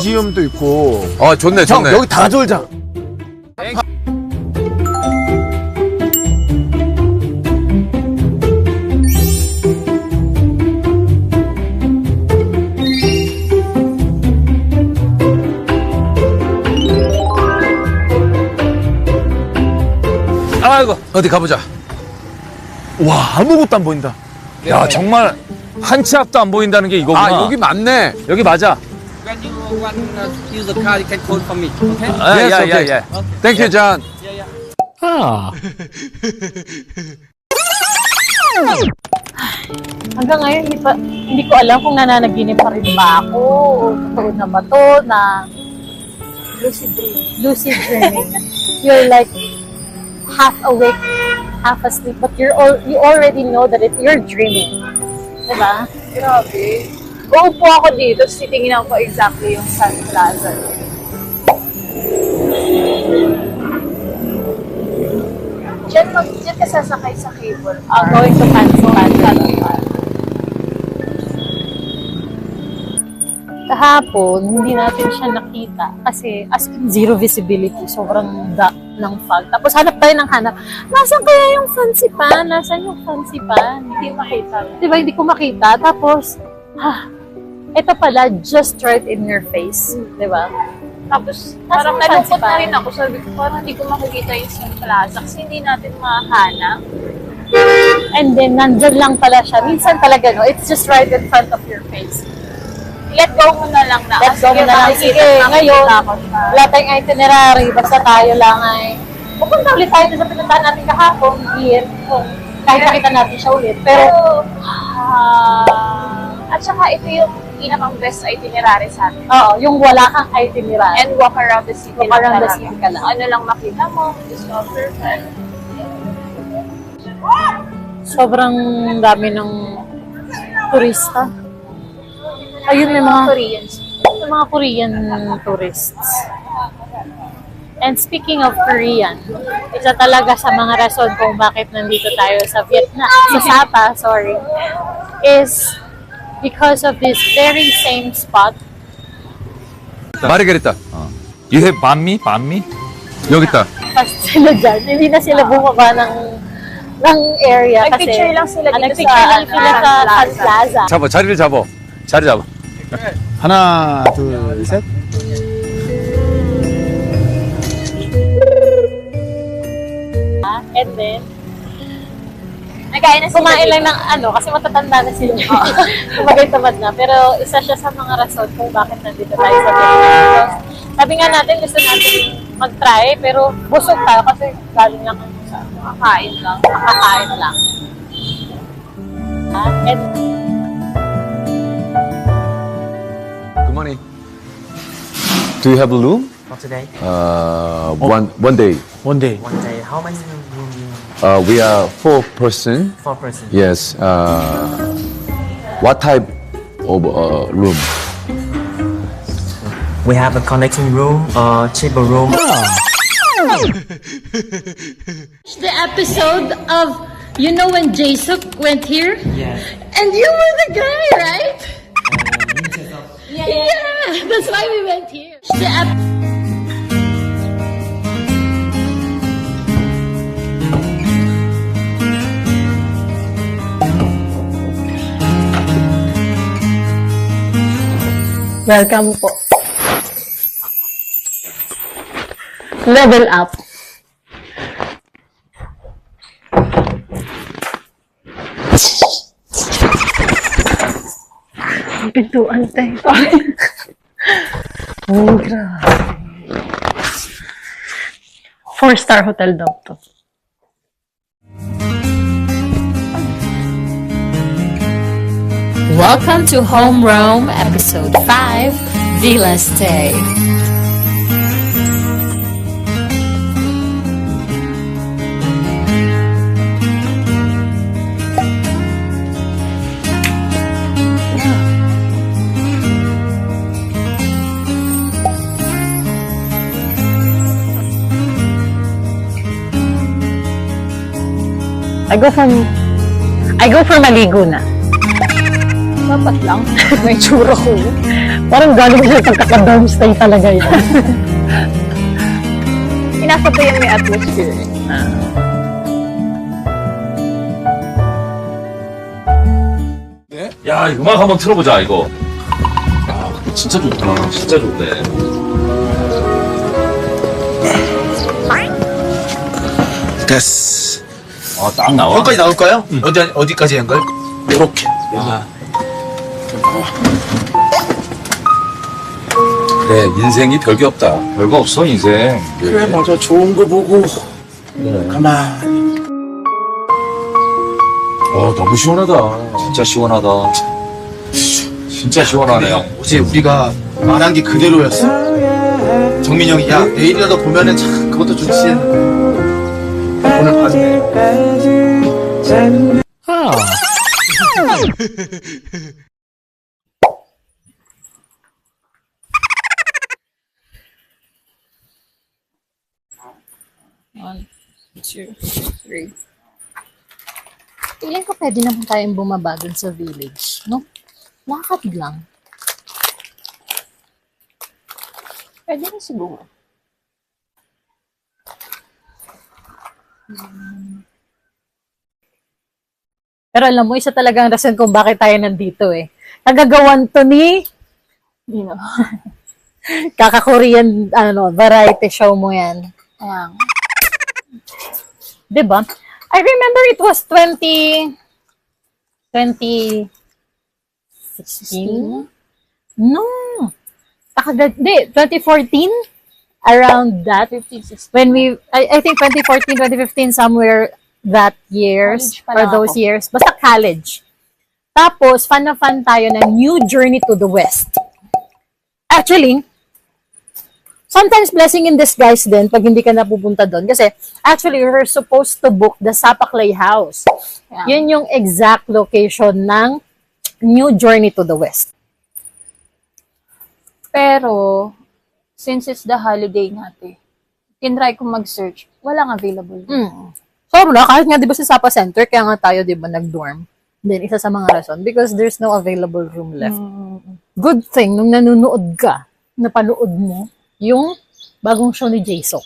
뮤지엄도 있고. 좋네, 형, 좋네. 여기 다 가져올자. 아이고, 어디 가보자. 와, 아무것도 안 보인다. 야, 정말 한 치 앞도 안 보인다는 게 이거구나. 아, 여기 맞네. 여기 맞아. When you want to use the car, you can call for me. Okay? Yes, okay. Thank you, John. Hanggang ngayon, hindi ko alam kung nananaginip pa rin ba ako o totoo na ba to na lucid dreaming. You're like half awake, half asleep, but you already know that you're dreaming. Diba? Grabe. Uupo ako dito, tapos titingnan ko exactly yung Sun Plaza. Diyan ka sasakay sa cable. Going to Fancy Plaza. Kahapon, hindi natin siya nakita kasi as in zero visibility. Sobrang dark ng fog. Tapos hanap tayo ng hanap. Nasaan kaya yung fancy pan? Nasaan yung fancy pan? Hindi makita. Diba, hindi ko makita. Tapos, ito pala, just right in your face. Diba? Tapos, Nasaan parang yung fancy nalungkot na pan? rin ako. Sabi ko, parang hindi ko makikita yung Sun Plaza kasi hindi natin makahanap. And then, nandyan lang pala siya. Minsan talaga, no? It's just right in front of your face. Let go mo na lang na. Let's go Sige, muna lang. makikita Sige, na ngayon, makikita ko siya. wala tayong itinerary. Basta tayo lang ay pupunta ulit tayo sa pinuntahan natin kahapon. Kung kahit nakita natin siya ulit. Pero, At saka ito yung pinakang best itinerary sa atin. oo, yung wala kang itinerary. And walk around the city Walk lang around the talaga. city ka lang. Ano lang makita mo, discover. Sobrang dami ng turista. Ayun, may mga Koreans. May mga Korean tourists. And speaking of Korean, isa talaga sa mga rason kung bakit nandito tayo sa Vietnam, sa Sapa, sorry, is because of this very same spot. 마르게리타. You have 반미? 반미? 여기 있다. Fast sila dyan. Hindi na sila bumaba ng area kasi Nagpicture lang sila dito nagpicture sa lang sila sa Sun Plaza. 잡아, 자리를 잡아. 자리 잡아. 하나, 둘, 셋. And then, Nagkaya na sila kumain dito. lang ng ano, kasi matatanda na sila. Kumagay tamad na. Pero isa siya sa mga rason kung bakit nandito tayo sa Vietnam. Sabi nga natin, gusto natin mag-try, pero busog tayo kasi galing lang kami sa Kakain lang. makakain lang. And Good morning. Do you have a room? For today, One day. One day. one day, how many room you? We are 4 person. 4 person. Yes. What type of room? We have a connecting room, cheaper room. the episode of, you know when Jaesuk went here? Yes. And you were the guy, right? Yeah, that's why we went here. Welcome po. Level up. Ang pintuan tayo. Oh, grabe. 4-star hotel daw to. Welcome to Home Rome, Episode 5, Villa Stay. I go for maligo na. Dapat lang. May tsura ko. Parang galing siya pagkaka-dorm stay talaga yun. Pinapatayan mo yung atmosphere. 야, 이 음악 한번 틀어보자, 이거. 아, 진짜 좋다. 진짜 좋네. 됐어. 아, 딱 나와. 여기까지 나올까요? 어디까지 한 걸? 요렇게. 그래, 인생이 별게 없다. 별거 없어, 인생. 그래, 맞아. 좋은 거 보고. 가만히. 너무 시원하다. 진짜 시원하다. 진짜 시원하네. 어제 우리가 말한 게 그대로였어. 정민 형이, 야, 내일이라도 보면은 참, 그것도 좋지. 오늘 봤네. Feeling ko pwede naman tayong bumaba dun sa village, no? Lakad lang. Pwede na siguro. Pero alam mo, isa talagang rason kung bakit tayo nandito eh. Nagagawan to ni You know. kaka-Korean variety show mo yan. Kaya nga. Diba? I remember it was 2016? No. 2014? Around that. 15, 16. When I think 2014, 2015, somewhere that years, College pa or lang those ako. years. Basta college. Tapos, fan na fan tayo ng New Journey to the West. Actually, sometimes blessing in disguise din pag hindi ka napupunta doon. Kasi, actually, we were supposed to book the Sapa Clay House. Yeah. Yun yung exact location ng New Journey to the West. Pero, since it's the holiday natin, tinry ko mag-search, walang available. Sobra, kahit nga di ba sa Sapa Center, kaya nga tayo di ba nag-dorm. Then, isa sa mga rason, because there's no available room left. Good thing, nung nanonood ka, napanood mo, yung bagong show ni Jason.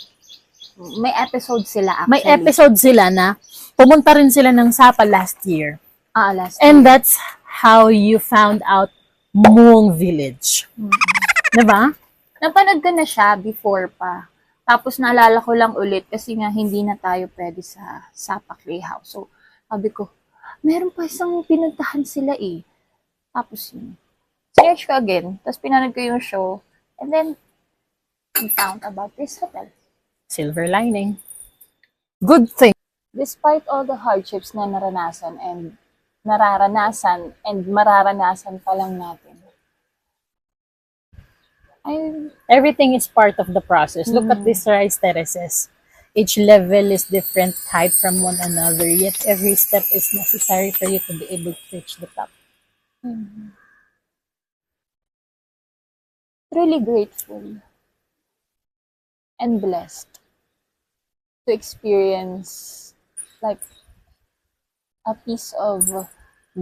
May episode sila actually. May episode sila na pumunta rin sila ng Sapa last year. Last And that's how you found out Muong Village. Diba? Napanood ko na siya before pa. Tapos naalala ko lang ulit kasi nga hindi na tayo pwede sa Sapa Clay House. So, sabi ko, meron pa isang pinuntahan sila eh. Tapos yun. Search ko again. Tapos pinanood ko yung show. And then, we found about this hotel. Silver lining. Good thing. Despite all the hardships na naranasan and mararanasan pa lang natin. Everything is part of the process. Look at these rice terraces. Each level is different height from one another, yet every step is necessary for you to be able to reach the top. Really grateful and blessed to experience like a piece of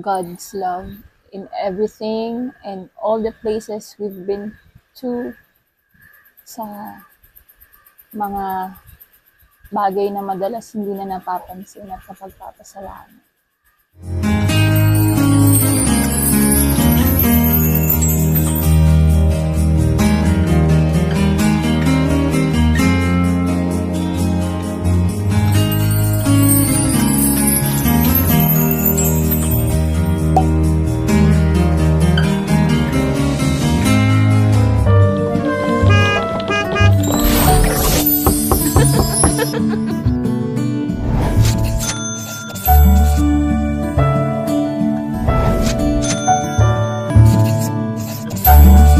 God's love in everything and all the places we've been to sa mga bagay na madalas hindi na napapansin at napagpapasalamat.